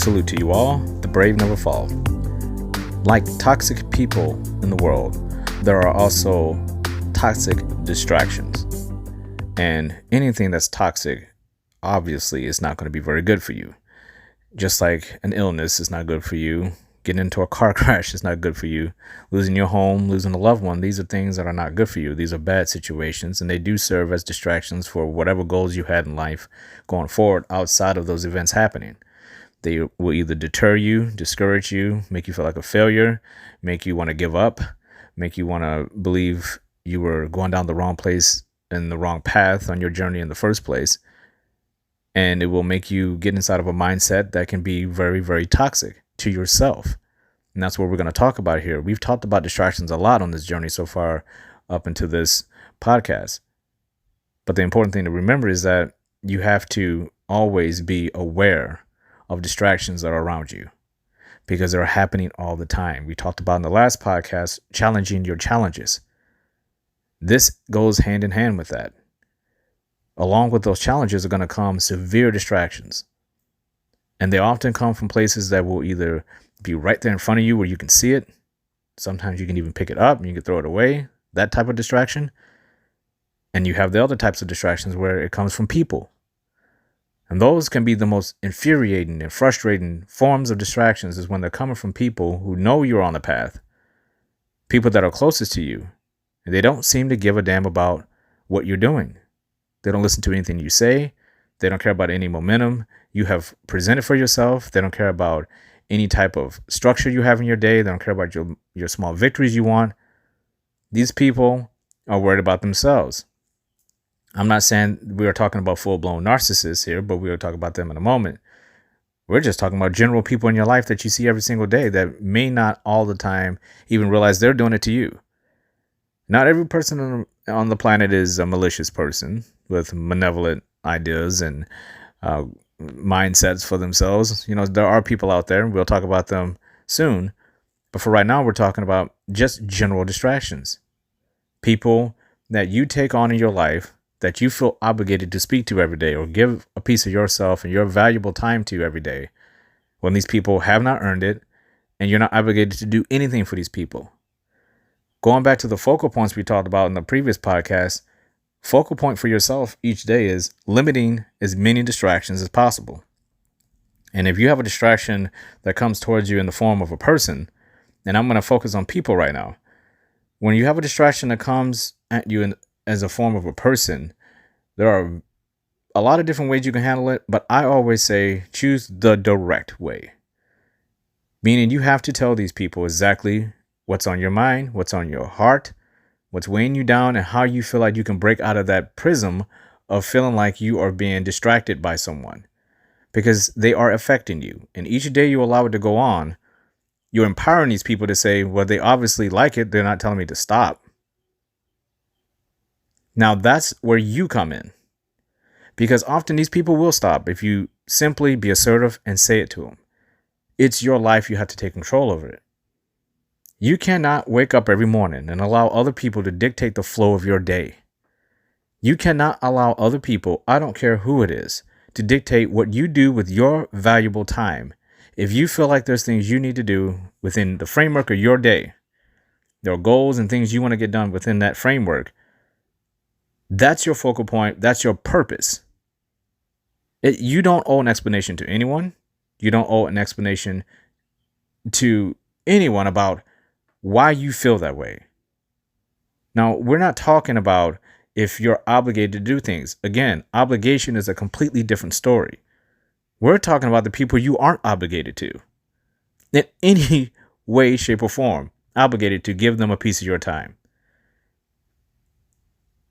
Salute to you all. The brave never fall. Like toxic people in the world, there are also toxic distractions. And anything that's toxic, obviously, is not going to be very good for you. Just like an illness is not good for you. Getting into a car crash is not good for you. Losing your home, losing a loved one, these are things that are not good for you. These are bad situations, and they do serve as distractions for whatever goals you had in life going forward outside of those events happening. They will either deter you, discourage you, make you feel like a failure, make you want to give up, make you want to believe you were going down the wrong place and the wrong path on your journey in the first place. And it will make you get inside of a mindset that can be very, very toxic to yourself. And that's what we're going to talk about here. We've talked about distractions a lot on this journey so far up into this podcast. But the important thing to remember is that you have to always be aware of distractions that are around you because they're happening all the time. We talked about in the last podcast, challenging your challenges. This goes hand in hand with that. Along with those challenges are going to come severe distractions. And they often come from places that will either be right there in front of you where you can see it. Sometimes you can even pick it up and you can throw it away. That type of distraction. And you have the other types of distractions where it comes from people. And those can be the most infuriating and frustrating forms of distractions is when they're coming from people who know you're on the path. People that are closest to you. And they don't seem to give a damn about what you're doing. They don't listen to anything you say. They don't care about any momentum you have presented for yourself. They don't care about any type of structure you have in your day. They don't care about your small victories you want. These people are worried about themselves. I'm not saying we are talking about full-blown narcissists here, but we will talk about them in a moment. We're just talking about general people in your life that you see every single day that may not all the time even realize they're doing it to you. Not every person on the planet is a malicious person with malevolent ideas and mindsets for themselves. You know, there are people out there. We'll talk about them soon. But for right now, we're talking about just general distractions. People that you take on in your life that you feel obligated to speak to every day or give a piece of yourself and your valuable time to every day when these people have not earned it and you're not obligated to do anything for these people. Going back to the focal points we talked about in the previous podcast, focal point for yourself each day is limiting as many distractions as possible. And if you have a distraction that comes towards you in the form of a person, and I'm going to focus on people right now. When you have a distraction that comes at you as a form of a person, there are a lot of different ways you can handle it, but I always say choose the direct way. Meaning you have to tell these people exactly what's on your mind, what's on your heart, what's weighing you down, and how you feel like you can break out of that prism of feeling like you are being distracted by someone because they are affecting you. And each day you allow it to go on, you're empowering these people to say, well, they obviously like it. They're not telling me to stop. Now that's where you come in, because often these people will stop if you simply be assertive and say it to them. It's your life. You have to take control over it. You cannot wake up every morning and allow other people to dictate the flow of your day. You cannot allow other people, I don't care who it is, to dictate what you do with your valuable time. If you feel like there's things you need to do within the framework of your day, there are goals and things you want to get done within that framework, that's your focal point. That's your purpose. You don't owe an explanation to anyone. You don't owe an explanation to anyone about why you feel that way. Now, we're not talking about if you're obligated to do things. Again, obligation is a completely different story. We're talking about the people you aren't obligated to in any way, shape, or form, obligated to give them a piece of your time.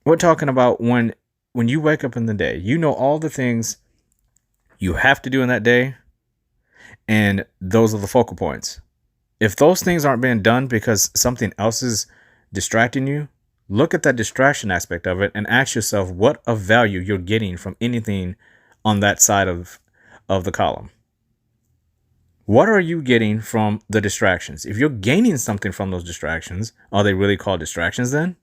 We're talking about when you wake up in the day, you know all the things you have to do in that day, and those are the focal points. If those things aren't being done because something else is distracting you, look at that distraction aspect of it and ask yourself what of value you're getting from anything on that side of the column. What are you getting from the distractions? If you're gaining something from those distractions, are they really called distractions then?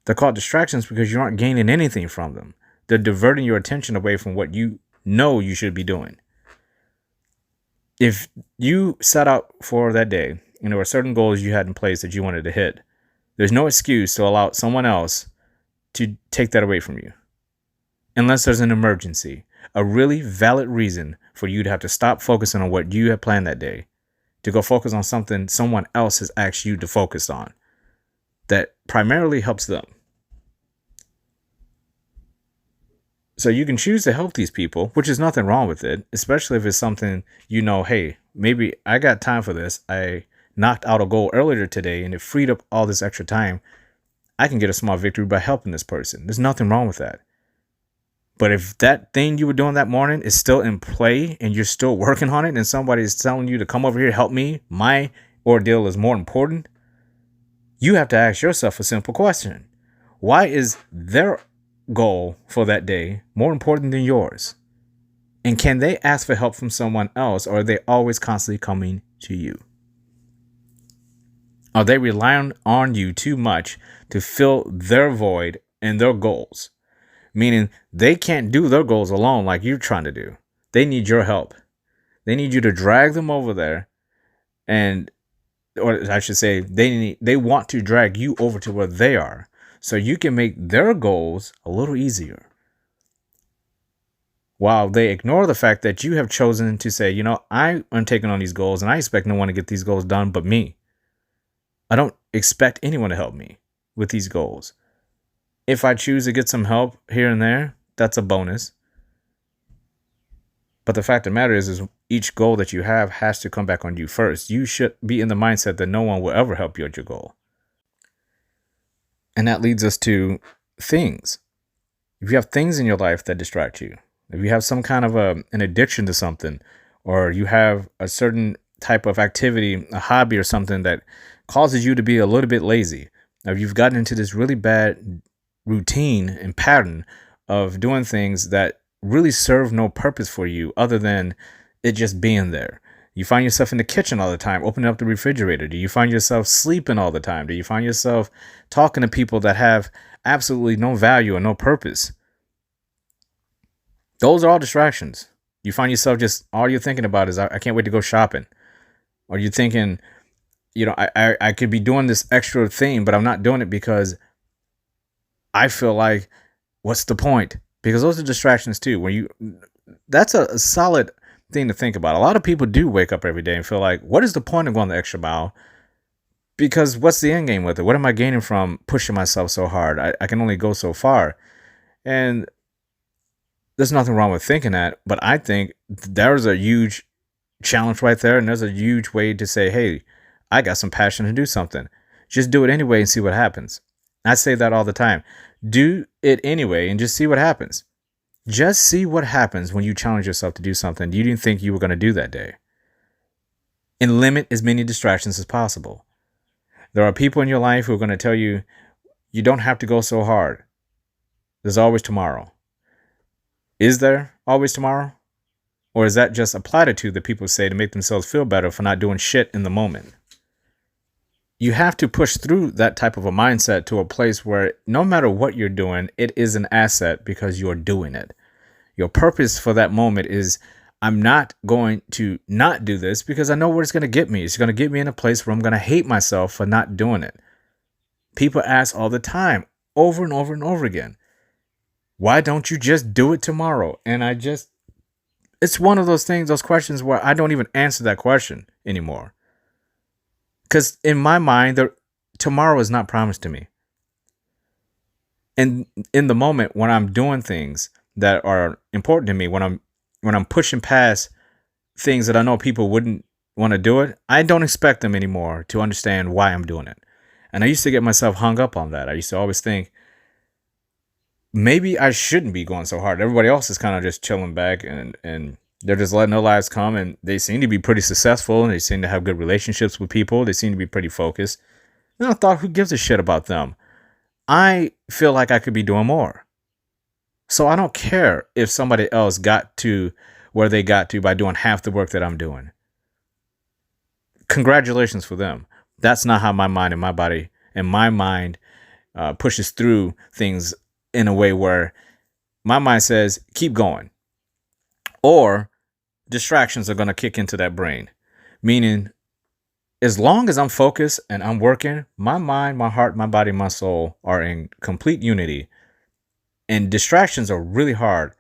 They're called distractions because you aren't gaining anything from them. They're diverting your attention away from what you know you should be doing. If you set out for that day and there were certain goals you had in place that you wanted to hit, there's no excuse to allow someone else to take that away from you. Unless there's an emergency, a really valid reason for you to have to stop focusing on what you had planned that day, to go focus on something someone else has asked you to focus on that primarily helps them. So you can choose to help these people, which is nothing wrong with it, especially if it's something hey, maybe I got time for this. I knocked out a goal earlier today and it freed up all this extra time. I can get a small victory by helping this person. There's nothing wrong with that. But if that thing you were doing that morning is still in play and you're still working on it and somebody is telling you to come over here, help me, my ordeal is more important, you have to ask yourself a simple question. Why is their goal for that day more important than yours? And can they ask for help from someone else, or are they always constantly coming to you? Are they relying on you too much to fill their void and their goals? Meaning they can't do their goals alone like you're trying to do. They need your help. They need you to drag them over there, or I should say, they want to drag you over to where they are so you can make their goals a little easier. While they ignore the fact that you have chosen to say, I am taking on these goals and I expect no one to get these goals done but me. I don't expect anyone to help me with these goals. If I choose to get some help here and there, that's a bonus. But the fact of the matter is each goal that you have has to come back on you first. You should be in the mindset that no one will ever help you at your goal. And that leads us to things. If you have things in your life that distract you, if you have some kind of an addiction to something, or you have a certain type of activity, a hobby or something that causes you to be a little bit lazy, if you've gotten into this really bad routine and pattern of doing things that really serve no purpose for you other than it just being there. You find yourself in the kitchen all the time, opening up the refrigerator. Do you find yourself sleeping all the time? Do you find yourself talking to people that have absolutely no value or no purpose? Those are all distractions. You find yourself just, all you're thinking about is, I can't wait to go shopping. Or you're thinking, I could be doing this extra thing, but I'm not doing it because I feel like, what's the point? Because those are distractions too. That's a solid thing to think about. A lot of people do wake up every day and feel like, what is the point of going the extra mile? Because what's the end game with it? What am I gaining from pushing myself so hard? I can only go so far. And there's nothing wrong with thinking that, but I think there's a huge challenge right there. And there's a huge way to say, hey, I got some passion to do something. Just do it anyway and see what happens. I say that all the time. Do it anyway and just see what happens. Just see what happens when you challenge yourself to do something you didn't think you were going to do that day. And limit as many distractions as possible. There are people in your life who are going to tell you, you don't have to go so hard. There's always tomorrow. Is there always tomorrow? Or is that just a platitude that people say to make themselves feel better for not doing shit in the moment? You have to push through that type of a mindset to a place where no matter what you're doing, it is an asset because you're doing it. Your purpose for that moment is, I'm not going to not do this because I know where it's going to get me. It's going to get me in a place where I'm going to hate myself for not doing it. People ask all the time, over and over and over again, why don't you just do it tomorrow? And it's one of those things, those questions where I don't even answer that question anymore. Because in my mind, tomorrow is not promised to me. And in the moment when I'm doing things that are important to me, when I'm pushing past things that I know people wouldn't want to do it, I don't expect them anymore to understand why I'm doing it. And I used to get myself hung up on that. I used to always think, maybe I shouldn't be going so hard. Everybody else is kind of just chilling back and they're just letting their lives come, and they seem to be pretty successful, and they seem to have good relationships with people. They seem to be pretty focused. And I thought, who gives a shit about them? I feel like I could be doing more. So I don't care if somebody else got to where they got to by doing half the work that I'm doing. Congratulations for them. That's not how my mind and my body and my mind pushes through things in a way where my mind says, keep going. Or distractions are going to kick into that brain. Meaning, as long as I'm focused and I'm working, my mind, my heart, my body, my soul are in complete unity. And distractions are really hard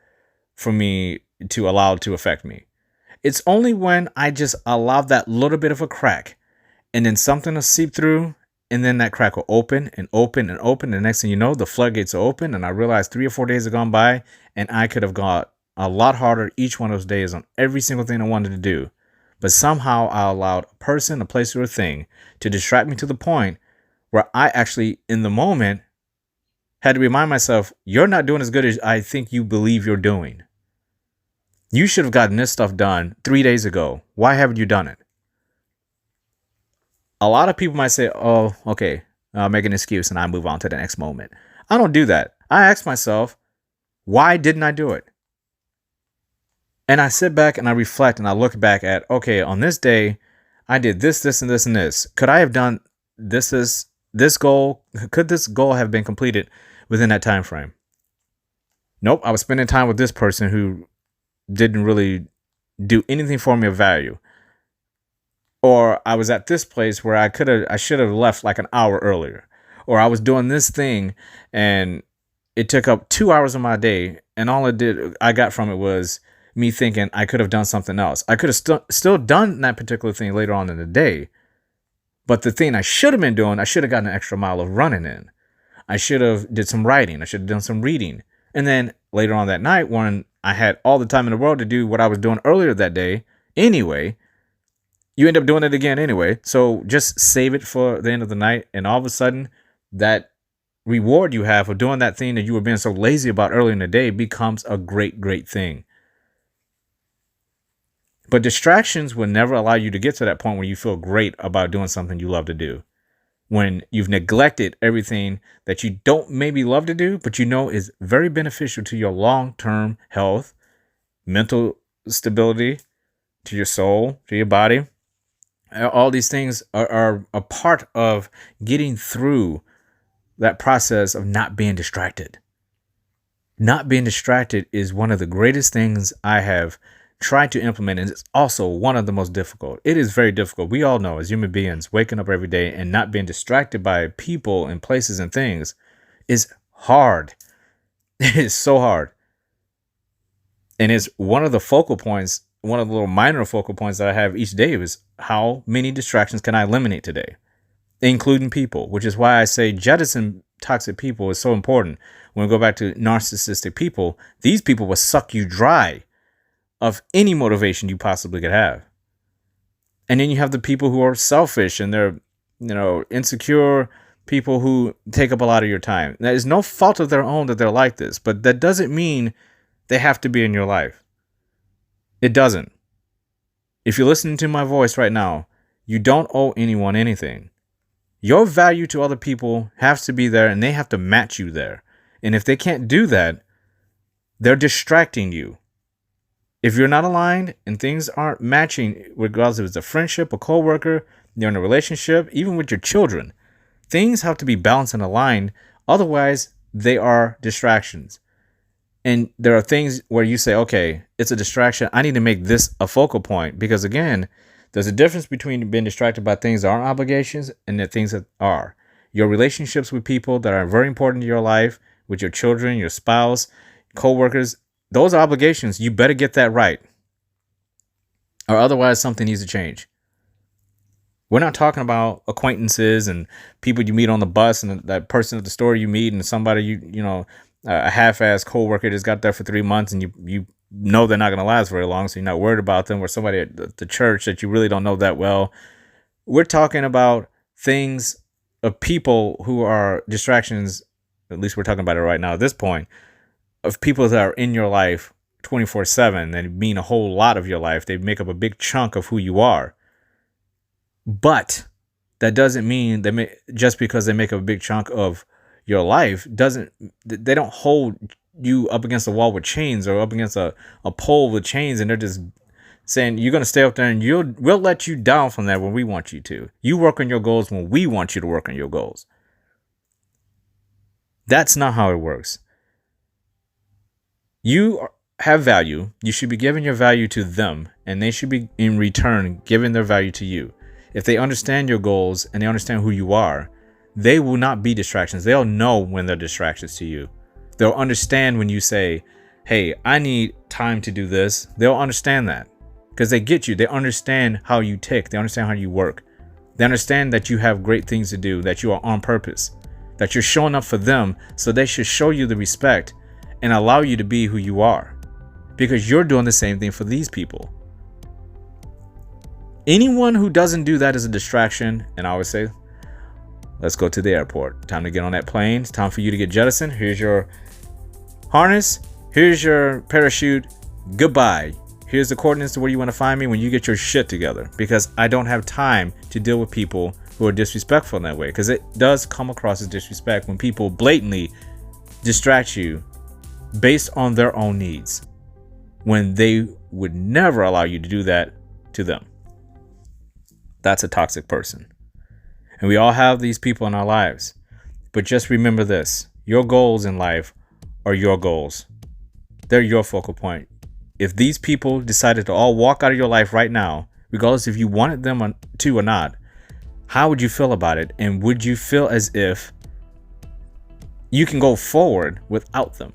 for me to allow to affect me. It's only when I just allow that little bit of a crack and then something will seep through, and then that crack will open and open and open. And the next thing you know, the floodgates are open. And I realized 3 or 4 days have gone by and I could have got a lot harder each one of those days on every single thing I wanted to do. But somehow I allowed a person, a place, or a thing to distract me to the point where I actually, in the moment, had to remind myself, you're not doing as good as I think you believe you're doing. You should have gotten this stuff done 3 days ago. Why haven't you done it? A lot of people might say, oh, okay, I'll make an excuse and I move on to the next moment. I don't do that. I ask myself, why didn't I do it? And I sit back and I reflect and I look back at, okay, on this day, I did this, this, and this, and this. Could I have done this goal? Could this goal have been completed within that time frame? Nope. I was spending time with this person who didn't really do anything for me of value. Or I was at this place where I should have left like an hour earlier. Or I was doing this thing and it took up 2 hours of my day. And all I got from it was me thinking I could have done something else. I could have still done that particular thing later on in the day. But the thing I should have been doing, I should have gotten an extra mile of running in. I should have did some writing. I should have done some reading. And then later on that night, when I had all the time in the world to do what I was doing earlier that day anyway, you end up doing it again anyway. So just save it for the end of the night. And all of a sudden, that reward you have for doing that thing that you were being so lazy about earlier in the day becomes a great, great thing. But distractions will never allow you to get to that point where you feel great about doing something you love to do. When you've neglected everything that you don't maybe love to do, but you know is very beneficial to your long-term health, mental stability, to your soul, to your body. All these things are a part of getting through that process of not being distracted. Not being distracted is one of the greatest things I have tried to implement, and it's also one of the most difficult. It is very difficult. We all know as human beings, waking up every day and not being distracted by people and places and things is hard. It is so hard. And it's one of the focal points, one of the little minor focal points that I have each day is how many distractions can I eliminate today, including people, which is why I say jettison toxic people is so important. When we go back to narcissistic people, these people will suck you dry of any motivation you possibly could have. And then you have the people who are selfish and they're, insecure people who take up a lot of your time. That is no fault of their own that they're like this, but that doesn't mean they have to be in your life. It doesn't. If you're listening to my voice right now, you don't owe anyone anything. Your value to other people has to be there and they have to match you there. And if they can't do that, they're distracting you. If you're not aligned and things aren't matching, regardless if it's a friendship, a coworker, you're in a relationship, even with your children, things have to be balanced and aligned. Otherwise, they are distractions. And there are things where you say, okay, it's a distraction. I need to make this a focal point because, again, there's a difference between being distracted by things that aren't obligations and the things that are. Your relationships with people that are very important to your life, with your children, your spouse, coworkers, those are obligations. You better get that right. Or otherwise something needs to change. We're not talking about acquaintances and people you meet on the bus and that person at the store you meet and somebody a half-ass coworker just got there for 3 months and you know they're not going to last very long, so you're not worried about them, or somebody at the church that you really don't know that well. We're talking about things of people who are distractions, at least we're talking about it right now at this point, of people that are in your life 24/7 and mean a whole lot of your life. They make up a big chunk of who you are. But that doesn't mean just because they make up a big chunk of your life they don't hold you up against a wall with chains or up against a pole with chains and they're just saying you're going to stay up there and we'll let you down from that when we want you to. You work on your goals when we want you to work on your goals. That's not how it works. You have value, you should be giving your value to them, and they should be in return giving their value to you. If they understand your goals and they understand who you are, they will not be distractions. They'll know when they're distractions to you. They'll understand when you say, hey, I need time to do this. They'll understand that because they get you. They understand how you tick. They understand how you work. They understand that you have great things to do, that you are on purpose, that you're showing up for them. So they should show you the respect and allow you to be who you are, because you're doing the same thing for these people. Anyone who doesn't do that is a distraction. And I always say, let's go to the airport. Time to get on that plane. It's time for you to get jettisoned. Here's your harness. Here's your parachute. Goodbye. Here's the coordinates to where you want to find me when you get your shit together, because I don't have time to deal with people who are disrespectful in that way, because it does come across as disrespect when people blatantly distract you based on their own needs, when they would never allow you to do that to them. That's a toxic person. And we all have these people in our lives. But just remember this: your goals in life are your goals. They're your focal point. If these people decided to all walk out of your life right now, regardless if you wanted them to or not, how would you feel about it? And would you feel as if you can go forward without them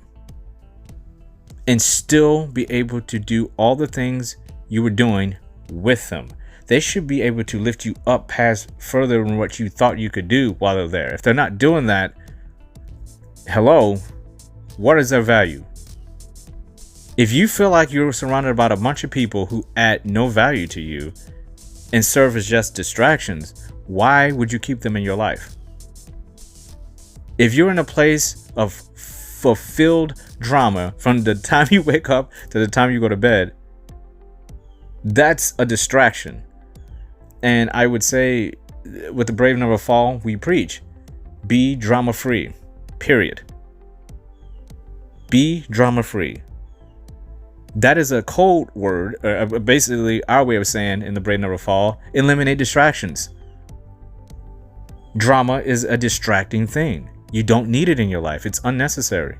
and still be able to do all the things you were doing with them? They should be able to lift you up past further than what you thought you could do while they're there. If they're not doing that, hello, what is their value? If you feel like you're surrounded by a bunch of people who add no value to you and serve as just distractions, why would you keep them in your life? If you're in a place of fulfilled drama from the time you wake up to the time you go to bed, that's a distraction. And I would say, with the Brave Never Fall, we preach, be drama free, period. Be drama free. That is a code word, basically our way of saying in the Brave Never Fall, eliminate distractions. Drama is a distracting thing. You don't need it in your life. It's unnecessary.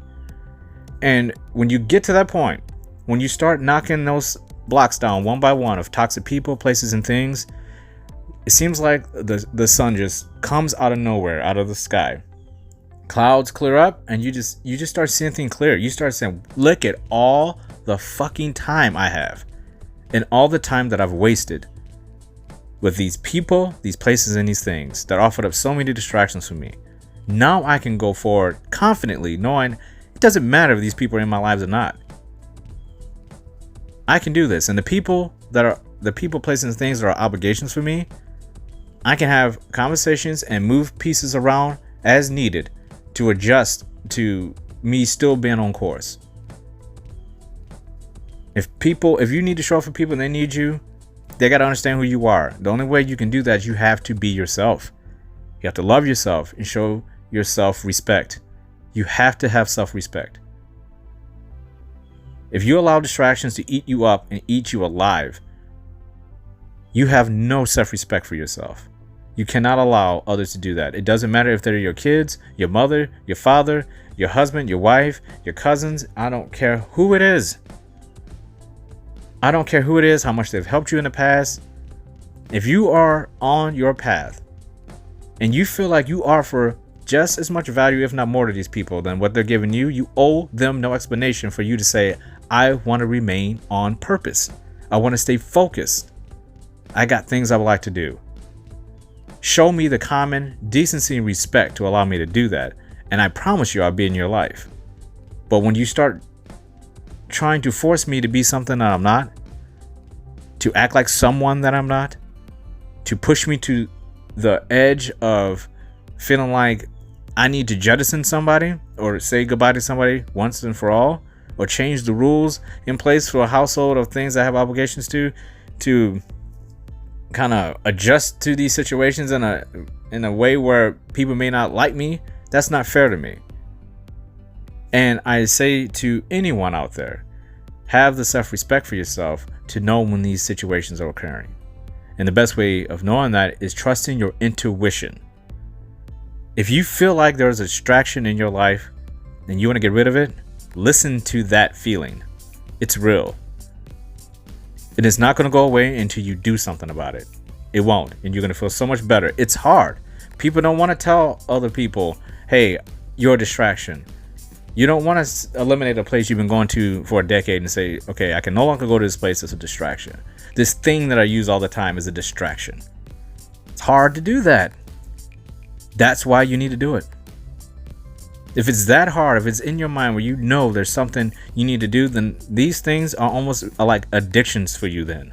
And when you get to that point, when you start knocking those blocks down one by one of toxic people, places, and things, it seems like the sun just comes out of nowhere, out of the sky. Clouds clear up, and you just start seeing things clear. You start saying, look at all the fucking time I have and all the time that I've wasted with these people, these places, and these things that offered up so many distractions for me. Now I can go forward confidently, knowing it doesn't matter if these people are in my lives or not. I can do this. And the people, places, and things that are obligations for me, I can have conversations and move pieces around as needed to adjust to me still being on course. If you need to show up for people and they need you, they got to understand who you are. The only way you can do that is you have to be yourself. You have to love yourself and show yourself respect. You have to have self-respect. If you allow distractions to eat you up and eat you alive, you have no self-respect for yourself. You cannot allow others to do that. It doesn't matter if they're your kids, your mother, your father, your husband, your wife, your cousins. I don't care who it is. I don't care who it is, how much they've helped you in the past. If you are on your path and you feel like you offer just as much value, if not more, to these people than what they're giving you, you owe them no explanation for you to say, I want to remain on purpose. I want to stay focused. I got things I would like to do. Show me the common decency and respect to allow me to do that, and I promise you I'll be in your life. But when you start trying to force me to be something that I'm not, to act like someone that I'm not, to push me to the edge of feeling like I need to jettison somebody or say goodbye to somebody once and for all, or change the rules in place for a household of things I have obligations to kind of adjust to these situations in a way where people may not like me, that's not fair to me. And I say to anyone out there, have the self-respect for yourself to know when these situations are occurring. And the best way of knowing that is trusting your intuition. If you feel like there's a distraction in your life and you want to get rid of it, listen to that feeling. It's real. It is not going to go away until you do something about it. It won't. And you're going to feel so much better. It's hard. People don't want to tell other people, hey, you're a distraction. You don't want to eliminate a place you've been going to for a decade and say, okay, I can no longer go to this place. It's a distraction. This thing that I use all the time is a distraction. It's hard to do that. That's why you need to do it. If it's that hard, if it's in your mind where you know there's something you need to do, then these things are almost like addictions for you then.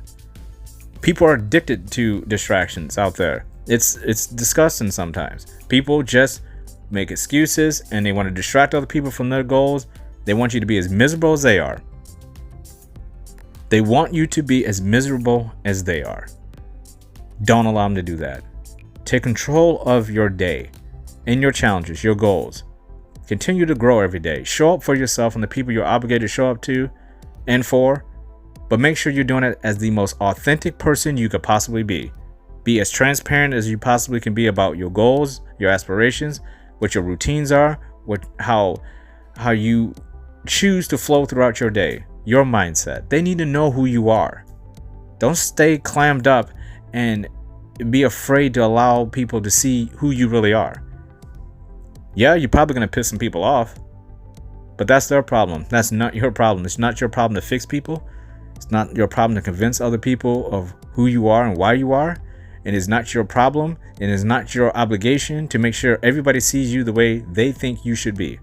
People are addicted to distractions out there. It's disgusting sometimes. People just make excuses and they want to distract other people from their goals. They want you to be as miserable as they are. They want you to be as miserable as they are. Don't allow them to do that. Take control of your day and your challenges, your goals. Continue to grow every day. Show up for yourself and the people you're obligated to show up to and for, but make sure you're doing it as the most authentic person you could possibly be. Be as transparent as you possibly can be about your goals, your aspirations, what your routines are, how you choose to flow throughout your day, your mindset. They need to know who you are. Don't stay clammed up and be afraid to allow people to see who you really are. Yeah, you're probably going to piss some people off, but that's their problem. That's not your problem. It's not your problem to fix people. It's not your problem to convince other people of who you are and why you are. It is not your problem. It is not your obligation to make sure everybody sees you the way they think you should be.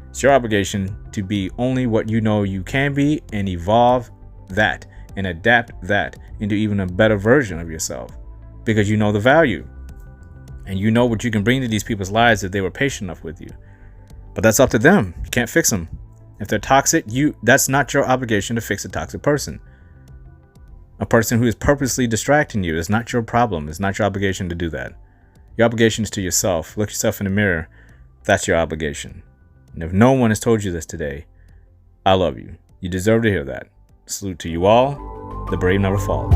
It's your obligation to be only what you know you can be and evolve that and adapt that into even a better version of yourself, because you know the value and you know what you can bring to these people's lives if they were patient enough with you. But that's up to them. You can't fix them. If they're toxic, that's not your obligation to fix a toxic person. A person who is purposely distracting you is not your problem. It's not your obligation to do that. Your obligation is to yourself. Look yourself in the mirror. That's your obligation. And if no one has told you this today, I love you. You deserve to hear that. Salute to you all. The brave never fall.